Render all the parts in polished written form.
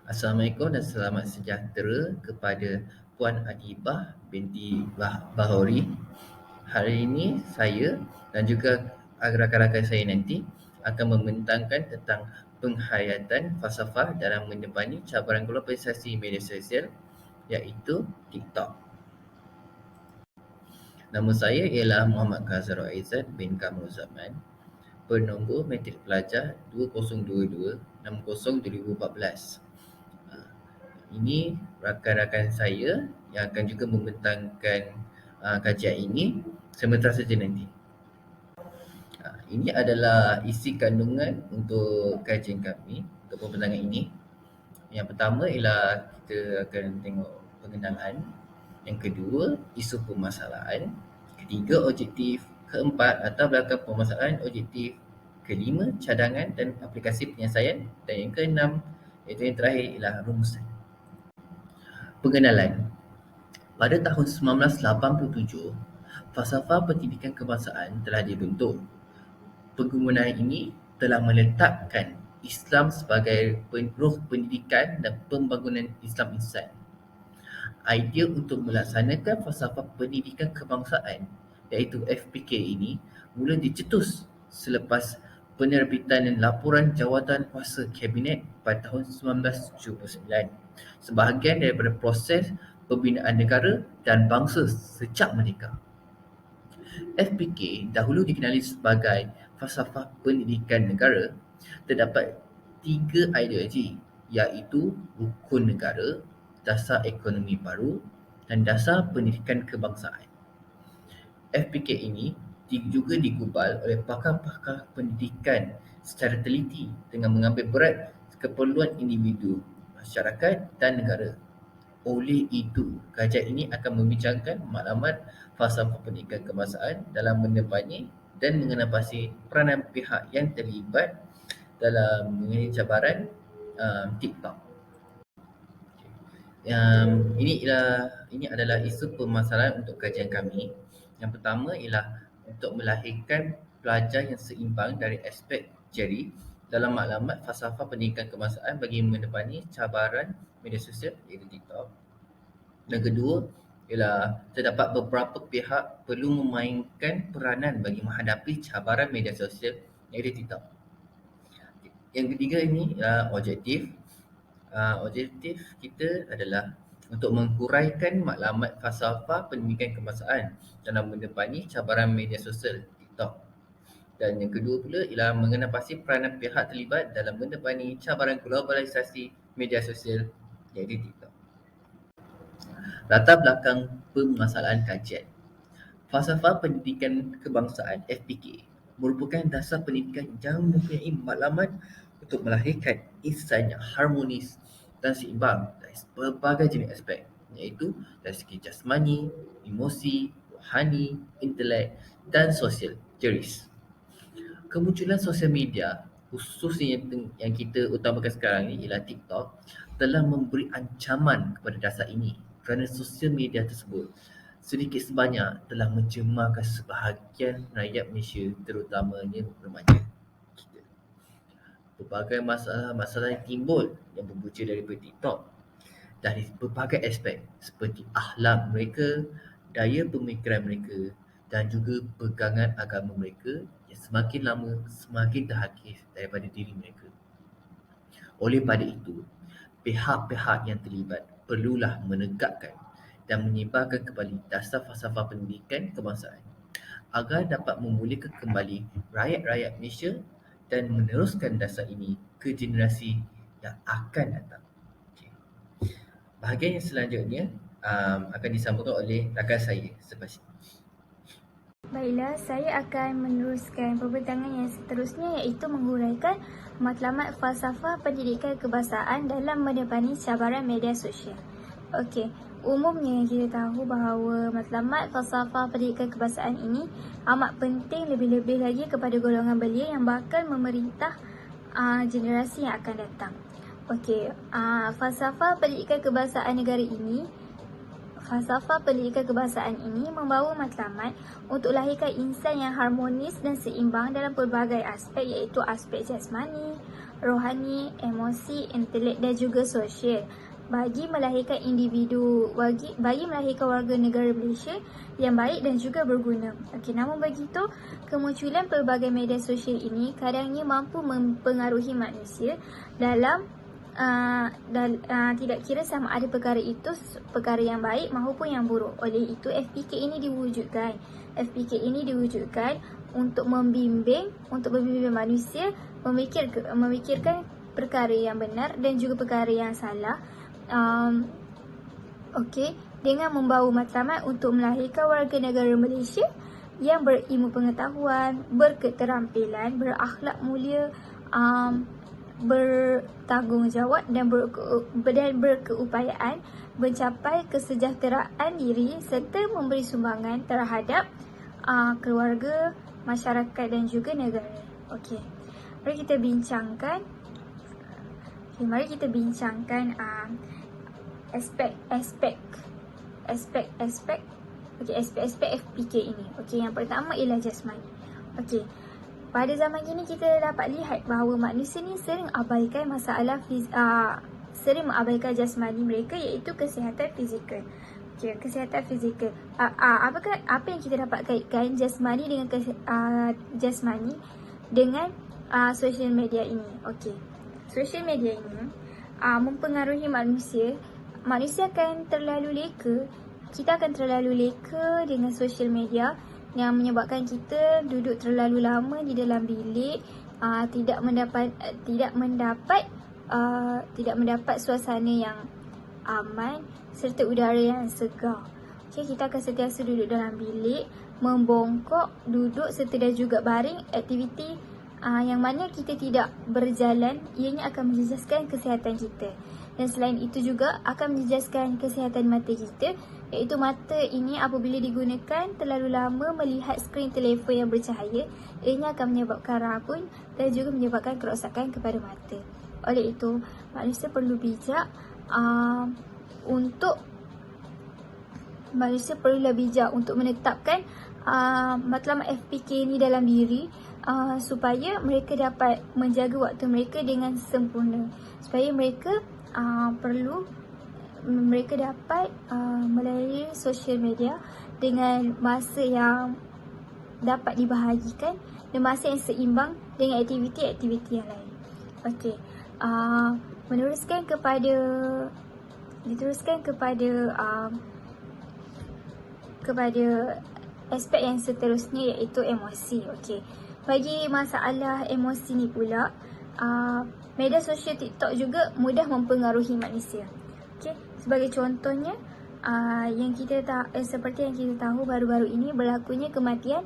Assalamualaikum dan selamat sejahtera kepada Puan Adibah binti Bahori. Hari ini saya dan juga rakan-rakan saya nanti akan membentangkan tentang penghayatan falsafah dalam menepani cabaran globalisasi media sosial iaitu TikTok. Nama saya ialah Muhammad Khazarul Aizat bin Kamrul Zaman, penombor matrik pelajar 2022-60-2014. Ini rakan-rakan saya yang akan juga membentangkan kajian ini sementara saja nanti. Ini adalah isi kandungan untuk kajian kami untuk pembentangan ini. Yang pertama ialah kita akan tengok pengenalan. Yang kedua, isu permasalahan. Ketiga, objektif. Keempat, latar belakang permasalahan objektif. Kelima, cadangan dan aplikasi penyelesaian. Dan yang keenam, iaitu yang terakhir ialah rumusan. Pengenalan. Pada tahun 1987, falsafah pendidikan kebangsaan telah dibentuk. Penggunaan ini telah meletakkan Islam sebagai roh pendidikan dan pembangunan Islam insan. Idea untuk melaksanakan falsafah pendidikan kebangsaan iaitu FPK ini mula dicetus selepas penerbitan laporan jawatan kuasa Kabinet pada tahun 1979 sebahagian daripada proses pembinaan negara dan bangsa sejak merdeka. FPK dahulu dikenali sebagai falsafah pendidikan negara. Terdapat 3 ideologi iaitu rukun negara, dasar ekonomi baru dan dasar pendidikan kebangsaan. FPK ini juga digubal oleh pakar-pakar pendidikan secara teliti dengan mengambil berat keperluan individu, masyarakat dan negara. Oleh itu, kajian ini akan membincangkan maklumat falsafah pendidikan kebangsaan dalam menepani dan mengenapasi peranan pihak yang terlibat dalam mengenai cabaran TikTok. Ini adalah isu permasalahan untuk kajian kami. Yang pertama ialah untuk melahirkan pelajar yang seimbang dari aspek teori dalam maklumat falsafah pendidikan kebangsaan bagi menepani cabaran media sosial iaitu TikTok. Dan kedua ialah terdapat beberapa pihak perlu memainkan peranan bagi menghadapi cabaran media sosial iaitu TikTok. Yang ketiga ini ialah objektif. Objektif kita adalah untuk menguraikan maklumat falsafah pendidikan kebangsaan dalam menepani cabaran media sosial TikTok. Dan yang kedua pula ialah mengenapasi peranan pihak terlibat dalam menepani cabaran globalisasi media sosial iaitu TikTok. Latar belakang permasalahan kajian. Falsafah pendidikan kebangsaan FPK merupakan dasar pendidikan yang mempunyai maklumat untuk melahirkan insan yang harmonis dan seimbang dari berbagai jenis aspek iaitu dari segi jasmani, emosi, rohani, intelek dan sosial teoris. Kemunculan sosial media khususnya yang kita utamakan sekarang ini ialah TikTok telah memberi ancaman kepada dasar ini kerana sosial media tersebut sedikit sebanyak telah mencemarkan sebahagian rakyat Malaysia terutamanya remaja kita. Berbagai masalah yang timbul yang berpunca daripada TikTok dari berbagai aspek seperti akhlak mereka, daya pemikiran mereka dan juga pegangan agama mereka yang semakin lama semakin terhakis daripada diri mereka. Oleh pada itu, pihak-pihak yang terlibat perlulah menegakkan dan menyebarkan kembali dasar falsafah pendidikan kebangsaan agar dapat memulihkan kembali rakyat-rakyat Malaysia dan meneruskan dasar ini ke generasi yang akan datang. Bahagian yang selanjutnya akan disambungkan oleh rakan saya selepas ini. Baiklah, saya akan meneruskan pembentangan yang seterusnya iaitu menguraikan matlamat falsafah pendidikan kebangsaan dalam menepani cabaran media sosial. Okey, umumnya kita tahu bahawa matlamat falsafah pendidikan kebangsaan ini amat penting lebih-lebih lagi kepada golongan belia yang bakal memerintah generasi yang akan datang. Okey, falsafah pendidikan kebangsaan negara ini Falsafah pendidikan kebangsaan ini membawa matlamat untuk lahirkan insan yang harmonis dan seimbang dalam pelbagai aspek iaitu aspek jasmani, rohani, emosi, intelek dan juga sosial bagi melahirkan bagi melahirkan warga negara Malaysia yang baik dan juga berguna. Okey, namun begitu, kemunculan pelbagai media sosial ini kadangnya mampu mempengaruhi manusia dalam tidak kira sama ada perkara itu perkara yang baik maupun yang buruk. Oleh itu FPK ini diwujudkan untuk membimbing manusia memikirkan perkara yang benar dan juga perkara yang salah. Dengan membawa matlamat untuk melahirkan warga negara Malaysia yang berilmu pengetahuan, berketerampilan, berakhlak mulia, bertanggungjawab dan berkeupayaan mencapai kesejahteraan diri serta memberi sumbangan terhadap keluarga, masyarakat dan juga negara. Okey. Mari kita bincangkan aspek-aspek FPK ini. Okey, yang pertama ialah jasmani. Okey. Pada zaman kini kita dapat lihat bahawa manusia ni sering mengabaikan jasmani mereka, iaitu kesihatan fizikal. Okey, kesihatan fizikal. Apa yang kita dapat kaitkan jasmani dengan social media ini? Okey. Social media ini mempengaruhi manusia. Manusia akan terlalu leka. Kita akan terlalu leka dengan social media yang menyebabkan kita duduk terlalu lama di dalam bilik, tidak mendapat suasana yang aman serta udara yang segar. Okay, kita akan sentiasa duduk dalam bilik, membongkok, duduk serta dan juga baring. Aktiviti yang mana kita tidak berjalan, ianya akan menjejaskan kesihatan kita. Dan selain itu juga akan menjejaskan kesihatan mata kita, iaitu mata ini apabila digunakan terlalu lama melihat skrin telefon yang bercahaya, ianya akan menyebabkan rabun dan juga menyebabkan kerosakan kepada mata. Oleh itu, manusia perlu bijak untuk menetapkan matlamat FPK ini dalam diri, supaya mereka dapat menjaga waktu mereka dengan sempurna, supaya mereka dapat melalui social media dengan masa yang dapat dibahagikan dan masa yang seimbang dengan aktiviti-aktiviti yang lain. Okey, diteruskan kepada aspek yang seterusnya, iaitu emosi. Okey, bagi masalah emosi ni pula, media sosial TikTok juga mudah mempengaruhi manusia. Okay. Sebagai contohnya, seperti yang kita tahu, baru-baru ini berlakunya kematian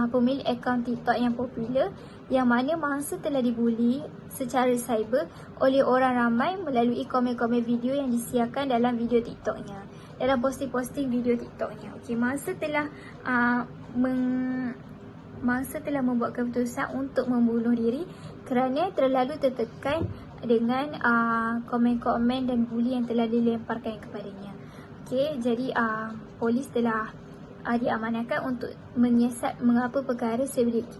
pemilik akaun TikTok yang popular, yang mana mangsa telah dibuli secara cyber oleh orang ramai melalui komen-komen video yang disiarkan dalam video TikToknya, dalam posting-posting video TikToknya. Okay. Mangsa telah membuat keputusan untuk membunuh diri kerana terlalu tertekan dengan komen-komen dan buli yang telah dilemparkan kepadanya. Okey, jadi polis telah diamanahkan untuk menyiasat mengapa perkara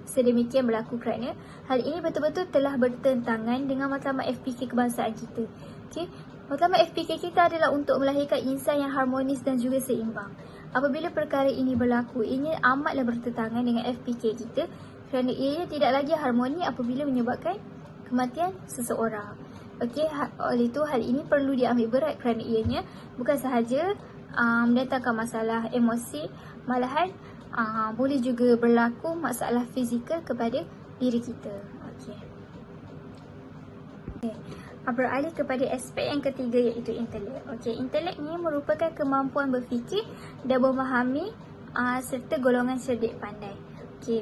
sedemikian berlaku, kerana hal ini betul-betul telah bertentangan dengan matlamat FPK kebangsaan kita. Okey, matlamat FPK kita adalah untuk melahirkan insan yang harmonis dan juga seimbang. Apabila perkara ini berlaku, ianya amatlah bertentangan dengan FPK kita, kerana ianya tidak lagi harmoni apabila menyebabkan kematian seseorang. Okey, oleh itu hal ini perlu diambil berat, kerana ianya bukan sahaja mendatangkan masalah emosi, malahan boleh juga berlaku masalah fizikal kepada diri kita. Okey. Beralih kepada aspek yang ketiga, iaitu intelek. Okey, intelek ni merupakan kemampuan berfikir dan memahami serta golongan cerdik pandai. Okey,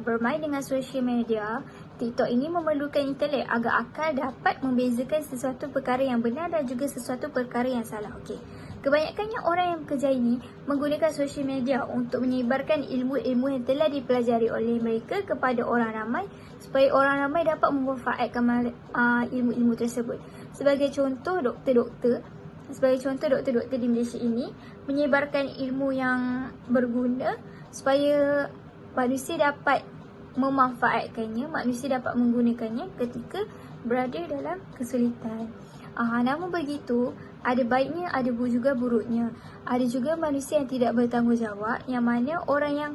bermain dengan social media TikTok ini memerlukan intelek agar akal dapat membezakan sesuatu perkara yang benar dan juga sesuatu perkara yang salah. Okey, kebanyakannya orang yang bekerja ini menggunakan social media untuk menyebarkan ilmu-ilmu yang telah dipelajari oleh mereka kepada orang ramai, supaya orang ramai dapat memanfaatkan ilmu-ilmu tersebut. Sebagai contoh, doktor-doktor di Malaysia ini menyebarkan ilmu yang berguna supaya manusia dapat memanfaatkannya, manusia dapat menggunakannya ketika berada dalam kesulitan. Namun begitu, ada baiknya, ada juga buruknya. Ada juga manusia yang tidak bertanggungjawab, yang mana orang yang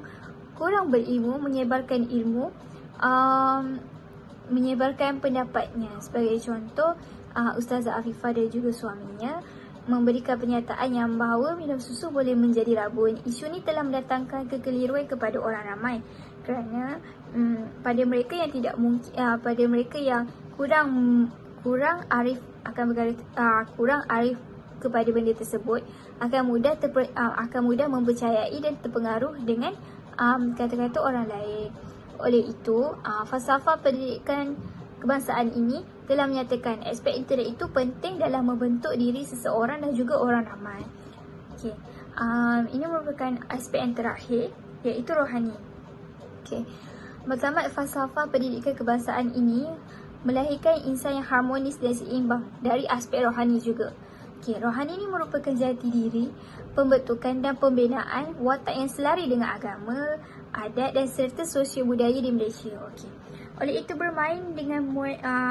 kurang berilmu menyebarkan ilmu, menyebarkan pendapatnya. Sebagai contoh, Ustazah Afifah dan juga suaminya memberikan pernyataan yang bahawa minum susu boleh menjadi rabun. Isu ini telah mendatangkan kekeliruan kepada orang ramai kerana pada mereka yang tidak mungkin, pada mereka yang kurang arif akan kurang arif kepada benda tersebut, akan mudah mempercayai dan terpengaruh dengan kata-kata orang lain. Oleh itu, falsafah pendidikan kebangsaan ini telah menyatakan aspek internet itu penting dalam membentuk diri seseorang dan juga orang ramai. Okey, ini merupakan aspek yang terakhir, iaitu rohani. Okey, matlamat falsafah pendidikan kebangsaan ini melahirkan insan yang harmonis dan seimbang dari aspek rohani juga. Okey, rohani ini merupakan jati diri, pembentukan dan pembinaan watak yang selari dengan agama, adat dan serta sosial budaya di Malaysia. Okey. Oleh itu, bermain dengan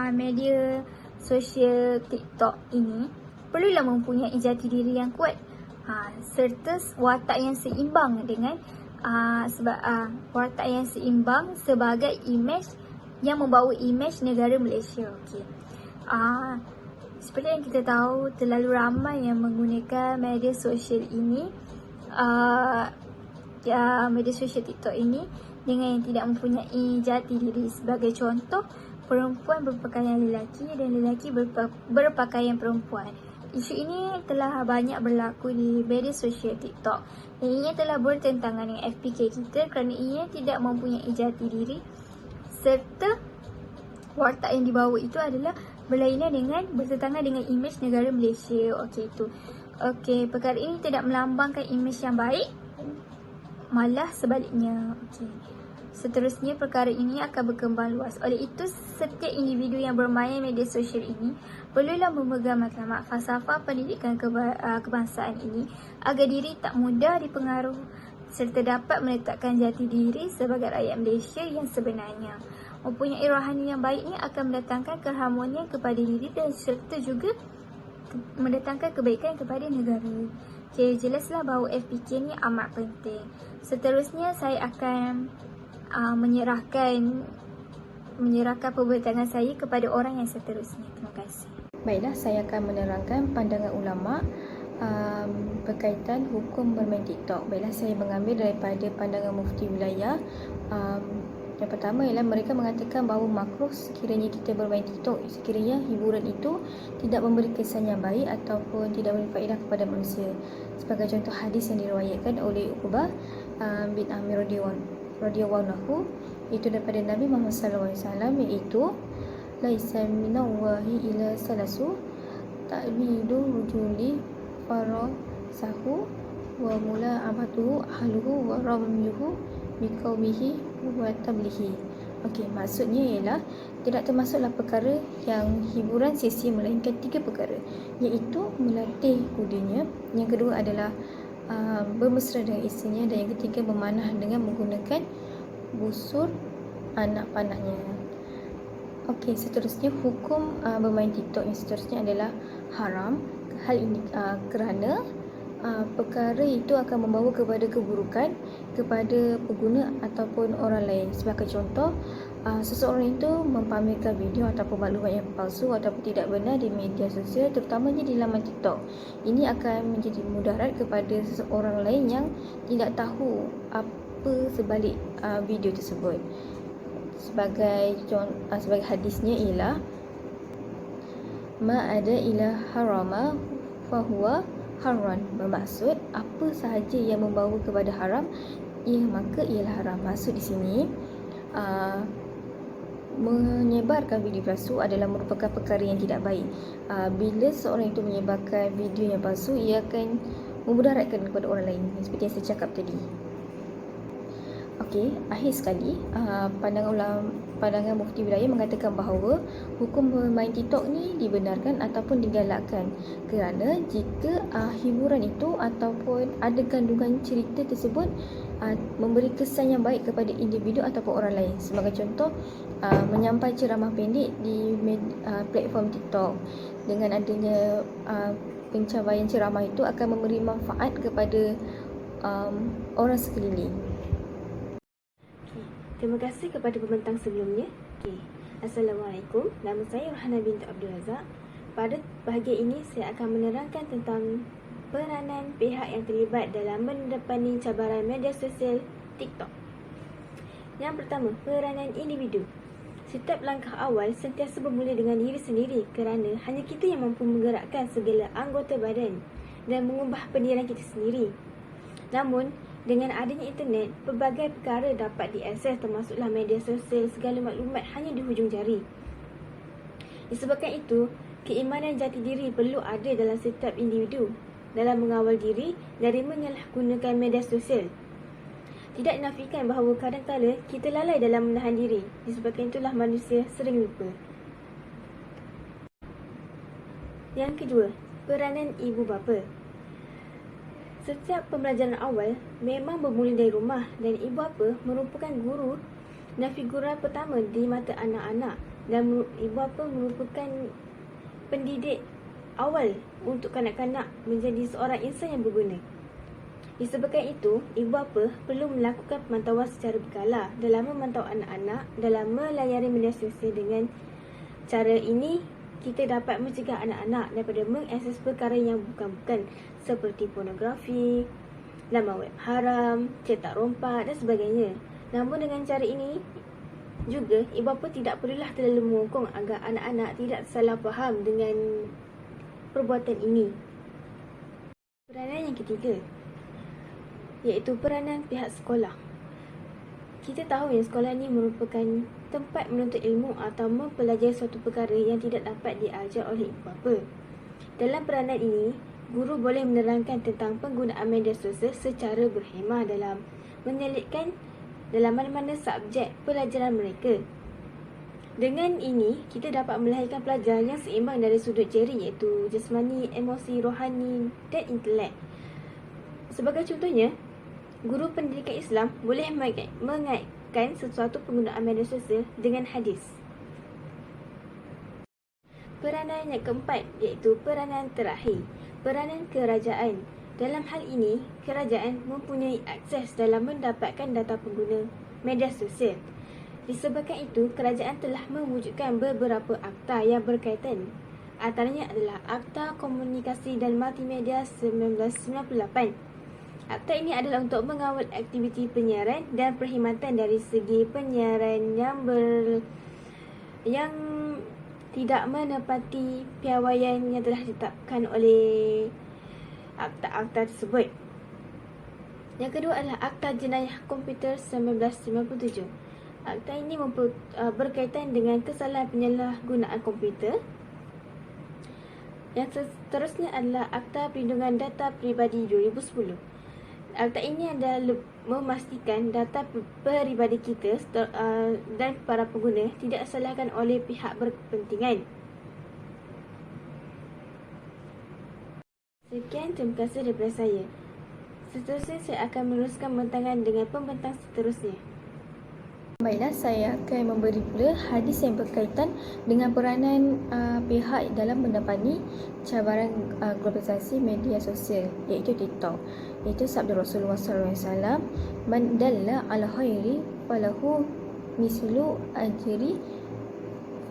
media sosial TikTok ini perlulah mempunyai jati diri yang kuat, serta watak yang seimbang dengan watak yang seimbang sebagai imej yang membawa imej negara Malaysia. Okey. Seperti yang kita tahu, terlalu ramai yang menggunakan media sosial ini, media sosial TikTok ini dengan yang tidak mempunyai jati diri. Sebagai contoh, perempuan berpakaian lelaki dan lelaki berpakaian perempuan. Isu ini telah banyak berlaku di media sosial TikTok dan ia telah bertentangan dengan FPK kita kerana ia tidak mempunyai jati diri serta watak yang dibawa itu adalah berlainan dengan bertentangan dengan imej negara Malaysia. Okey, itu. Okey, perkara ini tidak melambangkan imej yang baik, malah sebaliknya. Okey. Seterusnya, perkara ini akan berkembang luas. Oleh itu, setiap individu yang bermain media sosial ini perlulah memegang matlamat falsafah pendidikan kebangsaan ini agar diri tak mudah dipengaruh serta dapat menetapkan jati diri sebagai rakyat Malaysia yang sebenarnya. Mempunyai rohani yang baik ini akan mendatangkan keharmonian kepada diri dan serta juga mendatangkan kebaikan kepada negara. Okay, jelaslah bahawa FPK ni amat penting. Seterusnya, saya akan menyerahkan pemberitahuan saya kepada orang yang seterusnya. Terima kasih. Baiklah, saya akan menerangkan pandangan ulama berkaitan hukum bermain TikTok. Baiklah, saya mengambil daripada pandangan mufti wilayah. Yang pertama ialah mereka mengatakan bahawa makruh sekiranya kita bermain TikTok, sekiranya hiburan itu tidak memberi kesan yang baik ataupun tidak memberi faedah kepada manusia. Sebagai contoh hadis yang diriwayatkan oleh Uqbah bin Amir radhiyallahu anhu, itu daripada Nabi Muhammad sallallahu alaihi wasallam, iaitu laisa minallahi ila salasu ta'bidu rujuli farasahu wa mula'abatuhu ahluhu wa ramyuhu biqaumihi wa tablihi. Okey, maksudnya ialah tidak termasuklah perkara yang hiburan sia-sia, melainkan 3 perkara, iaitu melatih kudanya, yang kedua adalah bermesra dengan isterinya, dan yang ketiga memanah dengan menggunakan busur anak panahnya. Okey, seterusnya hukum bermain TikTok yang seterusnya adalah haram. Hal ini kerana perkara itu akan membawa kepada keburukan kepada pengguna ataupun orang lain. Sebagai contoh, seseorang itu mempamerkan video ataupun maklumat yang palsu ataupun tidak benar di media sosial, terutamanya di laman TikTok. Ini akan menjadi mudarat kepada seseorang lain yang tidak tahu apa sebalik video tersebut. Sebagai hadisnya ialah ma ada ila harama fahuwa haram, bermaksud apa sahaja yang membawa kepada haram, maka ialah haram. Maksud di sini menyebarkan video palsu adalah merupakan perkara yang tidak baik. Bila seorang itu menyebarkan video yang palsu, ia akan memudaratkan kepada orang lain, seperti yang saya cakap tadi. Okey, akhir sekali, pandangan mufti wilayah mengatakan bahawa hukum bermain TikTok ni dibenarkan ataupun digalakkan kerana jika hiburan itu ataupun ada kandungan cerita tersebut memberi kesan yang baik kepada individu ataupun orang lain. Sebagai contoh, menyampaikan ceramah pendek di platform TikTok. Dengan adanya pencapaian ceramah itu akan memberi manfaat kepada orang sekeliling. Terima kasih kepada pembentang sebelumnya. Assalamualaikum. Nama saya Rohana binti Abdul Razak. Pada bahagian ini saya akan menerangkan tentang peranan pihak yang terlibat dalam menghadapi cabaran media sosial TikTok. Yang pertama, peranan individu. Setiap langkah awal sentiasa bermula dengan diri sendiri kerana hanya kita yang mampu menggerakkan segala anggota badan dan mengubah pendirian kita sendiri. Namun, dengan adanya internet, pelbagai perkara dapat diakses termasuklah media sosial, segala maklumat hanya di hujung jari. Disebabkan itu, keimanan jati diri perlu ada dalam setiap individu dalam mengawal diri dari menyalahgunakan media sosial. Tidak dinafikan bahawa kadang-kala kita lalai dalam menahan diri. Disebabkan itulah manusia sering lupa. Yang kedua, peranan ibu bapa. Setiap pembelajaran awal memang bermula dari rumah dan ibu bapa merupakan guru dan figura pertama di mata anak-anak, dan ibu bapa merupakan pendidik awal untuk kanak-kanak menjadi seorang insan yang berguna. Disebabkan itu, ibu bapa perlu melakukan pemantauan secara berkala dalam memantau anak-anak dalam melayari media sosial. Dengan cara ini, kita dapat mencegah anak-anak daripada mengakses perkara yang bukan-bukan seperti pornografi, laman web haram, cetak rompak dan sebagainya. Namun dengan cara ini juga, ibu bapa tidak perlulah terlalu mengongkong agar anak-anak tidak salah faham dengan perbuatan ini. Peranan yang ketiga, iaitu peranan pihak sekolah. Kita tahu yang sekolah ini merupakan tempat menuntut ilmu atau mempelajari suatu perkara yang tidak dapat diajar oleh ibu bapa. Dalam peranan ini, guru boleh menerangkan tentang penggunaan media sosial secara berhemah dalam menyelitkan dalam mana-mana subjek pelajaran mereka. Dengan ini, kita dapat melahirkan pelajar yang seimbang dari sudut jari, iaitu jasmani, emosi, rohani dan intelek. Sebagai contohnya, guru pendidikan Islam boleh mengaitkan sesuatu penggunaan media sosial dengan hadis. Peranan yang keempat, iaitu peranan terakhir, peranan kerajaan. Dalam hal ini, kerajaan mempunyai akses dalam mendapatkan data pengguna media sosial. Disebabkan itu, kerajaan telah mewujudkan beberapa akta yang berkaitan. Antaranya adalah Akta Komunikasi dan Multimedia 1998. Akta ini adalah untuk mengawal aktiviti penyiaran dan perkhidmatan dari segi penyiaran yang tidak menepati piawaian yang telah ditetapkan oleh akta-akta tersebut. Yang kedua adalah Akta Jenayah Komputer 1997. Akta ini berkaitan dengan kesalahan penyalahgunaan komputer. Yang seterusnya adalah Akta Perlindungan Data Peribadi 2010. Akta ini adalah memastikan data peribadi kita dan para pengguna tidak disalahkan oleh pihak berkepentingan. Sekian, terima kasih daripada saya. Seterusnya saya akan meneruskan pembentangan dengan pembentang seterusnya. Baiklah, saya akan memberi pula hadis yang berkaitan dengan peranan pihak dalam mendapati cabaran globalisasi media sosial, iaitu TikTok. Iaitu sabda Rasulullah SAW, "Man dalla ala khairi falahu mislu ajri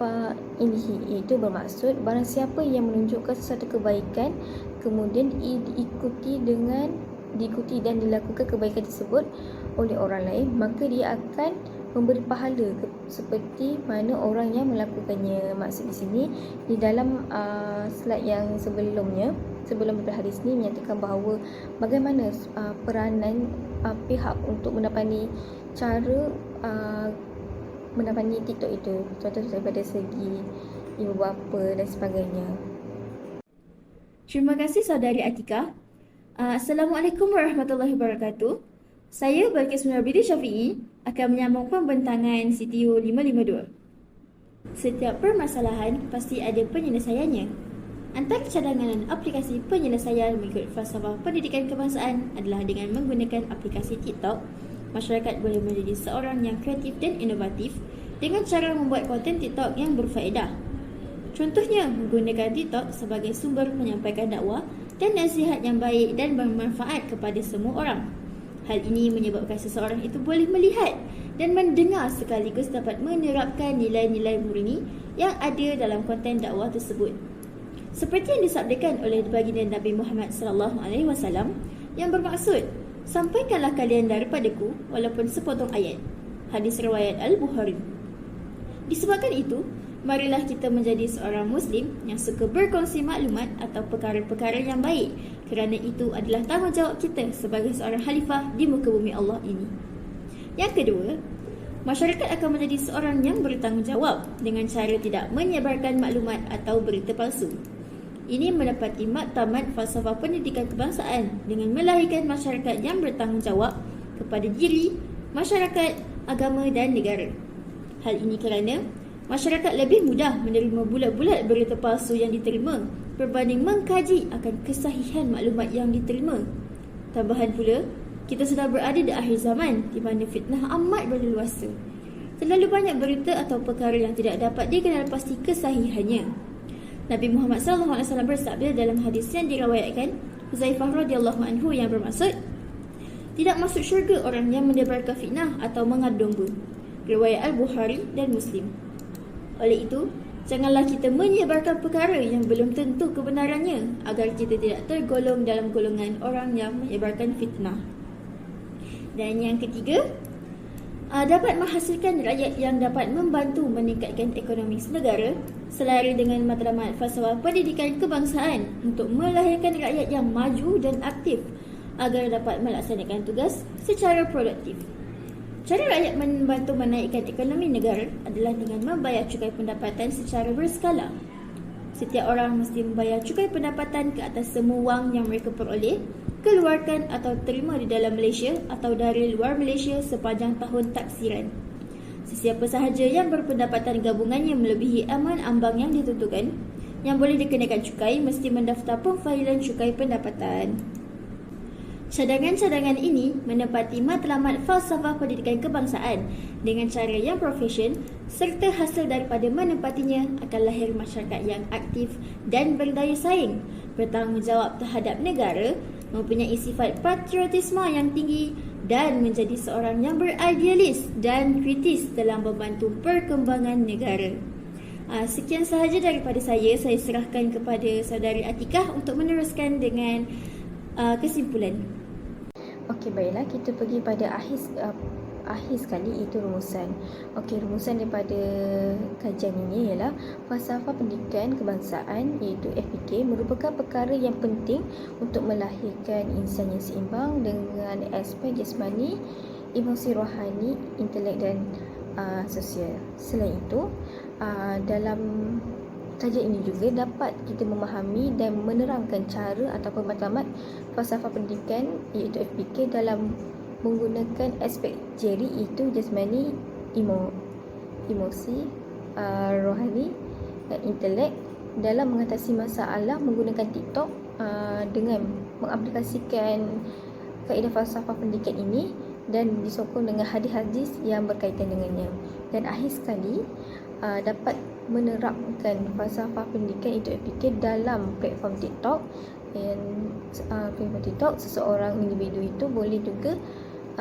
fa inhi." Iaitu bermaksud, barang siapa yang menunjukkan sesuatu kebaikan kemudian diikuti dan dilakukan kebaikan tersebut oleh orang lain, maka dia akan memberi pahala seperti mana orang yang melakukannya. Maksud di sini, di dalam slide yang sebelum daripada hadis ni menyatakan bahawa bagaimana peranan pihak untuk mendapati cara mendapati TikTok itu, contoh daripada segi ibu bapa dan sebagainya. Terima kasih saudari Atika. Assalamualaikum warahmatullahi wabarakatuh. Saya Balkis Munarbidi Syafi'i akan menyambung pembentangan CTO 552. Setiap permasalahan pasti ada penyelesaiannya. Antara cadangan aplikasi penyelesaian mengikut falsafah pendidikan kebangsaan adalah dengan menggunakan aplikasi TikTok masyarakat boleh menjadi seorang yang kreatif dan inovatif dengan cara membuat konten TikTok yang berfaedah. Contohnya, menggunakan TikTok sebagai sumber menyampaikan dakwah dan nasihat yang baik dan bermanfaat kepada semua orang. Hal ini menyebabkan seseorang itu boleh melihat dan mendengar sekaligus dapat menerapkan nilai-nilai murni yang ada dalam konten dakwah tersebut. Seperti yang disabdakan oleh baginda Nabi Muhammad SAW yang bermaksud, "Sampaikanlah kalian daripadaku walaupun sepotong ayat." Hadis riwayat Al-Bukhari. Disebabkan itu, marilah kita menjadi seorang Muslim yang suka berkongsi maklumat atau perkara-perkara yang baik, kerana itu adalah tanggungjawab kita sebagai seorang khalifah di muka bumi Allah ini. Yang kedua, masyarakat akan menjadi seorang yang bertanggungjawab dengan cara tidak menyebarkan maklumat atau berita palsu. Ini mendapati maktamat falsafah pendidikan kebangsaan dengan melahirkan masyarakat yang bertanggungjawab kepada diri, masyarakat, agama dan negara. Hal ini kerana masyarakat lebih mudah menerima bulat-bulat berita palsu yang diterima berbanding mengkaji akan kesahihan maklumat yang diterima. Tambahan pula, kita sudah berada di akhir zaman di mana fitnah amat berleluasa. Terlalu banyak berita atau perkara yang tidak dapat dikenal pasti kesahihannya. Nabi Muhammad SAW bersabda dalam hadis yang diriwayatkan Huzaifah radhiyallahu anhu yang bermaksud, "Tidak masuk syurga orang yang mendebarkan fitnah atau mengadu domba." Riwayat Al-Bukhari dan Muslim. Oleh itu, janganlah kita menyebarkan perkara yang belum tentu kebenarannya agar kita tidak tergolong dalam golongan orang yang menyebarkan fitnah. Dan yang ketiga, dapat menghasilkan rakyat yang dapat membantu meningkatkan ekonomi negara selari dengan matlamat falsafah pendidikan kebangsaan untuk melahirkan rakyat yang maju dan aktif agar dapat melaksanakan tugas secara produktif. Cara rakyat membantu menaikkan ekonomi negara adalah dengan membayar cukai pendapatan secara berskala. Setiap orang mesti membayar cukai pendapatan ke atas semua wang yang mereka peroleh, keluarkan atau terima di dalam Malaysia atau dari luar Malaysia sepanjang tahun taksiran. Sesiapa sahaja yang berpendapatan gabungannya melebihi aman ambang yang ditentukan, yang boleh dikenakan cukai mesti mendaftar pemfailan cukai pendapatan. Cadangan-cadangan ini menepati matlamat falsafah pendidikan kebangsaan dengan cara yang profesion serta hasil daripada menepatinya akan lahir masyarakat yang aktif dan berdaya saing, bertanggungjawab terhadap negara, mempunyai sifat patriotisme yang tinggi dan menjadi seorang yang beridealis dan kritis dalam membantu perkembangan negara. Sekian sahaja daripada saya serahkan kepada saudari Atikah untuk meneruskan dengan kesimpulan. Okey, baiklah, kita pergi pada akhir sekali, iaitu rumusan. Okey, rumusan daripada kajian ini ialah falsafah pendidikan kebangsaan iaitu FPK merupakan perkara yang penting untuk melahirkan insan yang seimbang dengan aspek jasmani, emosi rohani, intelek dan sosial. Selain itu, dalam kajian ini juga dapat kita memahami dan menerangkan cara ataupun matlamat falsafah pendidikan iaitu FPK dalam menggunakan aspek jeri iaitu jasmani, emosi, rohani dan intelek dalam mengatasi masalah menggunakan TikTok dengan mengaplikasikan kaedah falsafah pendidikan ini dan disokong dengan hadis-hadis yang berkaitan dengannya. Dan akhir sekali, dapat menerapkan falsafah pendidikan itu FPK dalam platform TikTok. Dan platform TikTok, seseorang individu itu boleh juga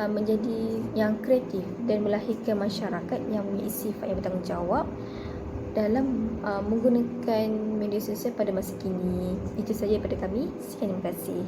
menjadi yang kreatif dan melahirkan masyarakat yang memiliki sifat yang bertanggungjawab dalam menggunakan media sosial pada masa kini. Itu saja daripada kami. Sekian, terima kasih.